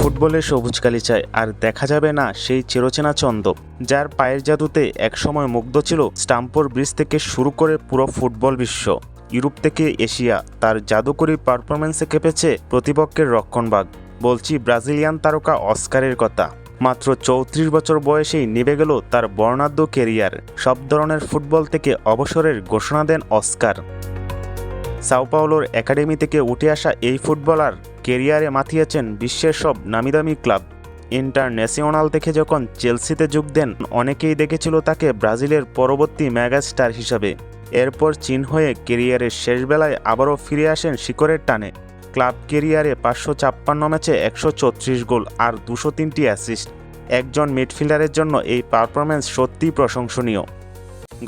ফুটবলে সবুজ গালিচায় আর দেখা যাবে না সেই চিরচেনা ছন্দ, যার পায়ের জাদুতে একসময় মুগ্ধ ছিল স্টামফোর্ড ব্রিজ থেকে শুরু করে পুরো ফুটবল বিশ্ব। ইউরোপ থেকে এশিয়া তার জাদুকরী পারফরম্যান্সে কেঁপেছে প্রতিপক্ষের রক্ষণভাগ। বলছি ব্রাজিলিয়ান তারকা অস্কারের কথা। মাত্র ৩৪ বছর বয়সেই নিভে গেল তার বর্ণাঢ্য কেরিয়ার। সব ধরনের ফুটবল থেকে অবসরের ঘোষণা দেন অস্কার। সাও পাওলোর একাডেমি থেকে উঠে আসা এই ফুটবলার কেরিয়ারে মাতিয়েছেন বিশ্বের সব নামিদামি ক্লাব। ইন্টারন্যাশনাল থেকে যখন চেলসিতে যোগ দেন, অনেকেই দেখেছিল তাকে ব্রাজিলের পরবর্তী মেগাস্টার হিসাবে। এরপর চীন হয়ে কেরিয়ারের শেষ বেলায় আবারও ফিরে আসেন শিকড়ের টানে। ক্লাব কেরিয়ারে ৫৫৬ ম্যাচে ১৩৪ গোল আর ২০৩টি অ্যাসিস্ট। একজন মিডফিল্ডারের জন্য এই পারফরম্যান্স সত্যিই প্রশংসনীয়।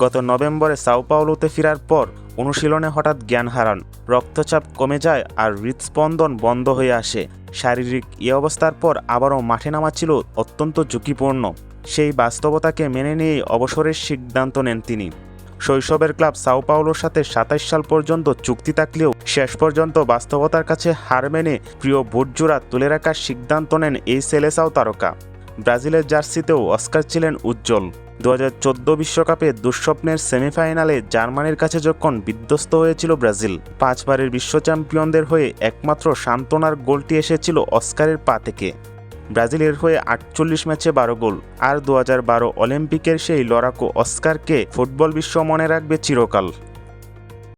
গত নভেম্বরে সাও পাওলোতে ফেরার পর অনুশীলনে হঠাৎ জ্ঞান হারান, রক্তচাপ কমে যায় আর হৃদস্পন্দন বন্ধ হয়ে আসে। শারীরিক এই অবস্থার পর আবারও মাঠে নামা ছিল অত্যন্ত ঝুঁকিপূর্ণ। সেই বাস্তবতাকে মেনে নিয়েই অবসরের সিদ্ধান্ত নেন তিনি। শৈশবের ক্লাব সাও পাওলোর সাথে ২৭ সাল পর্যন্ত চুক্তি থাকলেও শেষ পর্যন্ত বাস্তবতার কাছে হার মেনে প্রিয় বুটজোড়া তুলে রাখার সিদ্ধান্ত নেন এই সেলেসাও তারকা। ব্রাজিলের জার্সিতেও অস্কার ছিলেন উজ্জ্বল। ২০১৪ বিশ্বকাপে দুঃস্বপ্নের সেমিফাইনালে জার্মানির কাছে যখন বিধ্বস্ত হয়েছিল ব্রাজিল, ৫ বারের বিশ্ব চ্যাম্পিয়নদের হয়ে একমাত্র সান্ত্বনার গোলটি এসেছিল অস্কারের পা থেকে। ব্রাজিলের হয়ে ৪৮ ম্যাচে ১২ গোল। আর ২০১২ অলিম্পিকের সেই লড়াকু অস্কারকে ফুটবল বিশ্ব মনে রাখবে চিরকাল।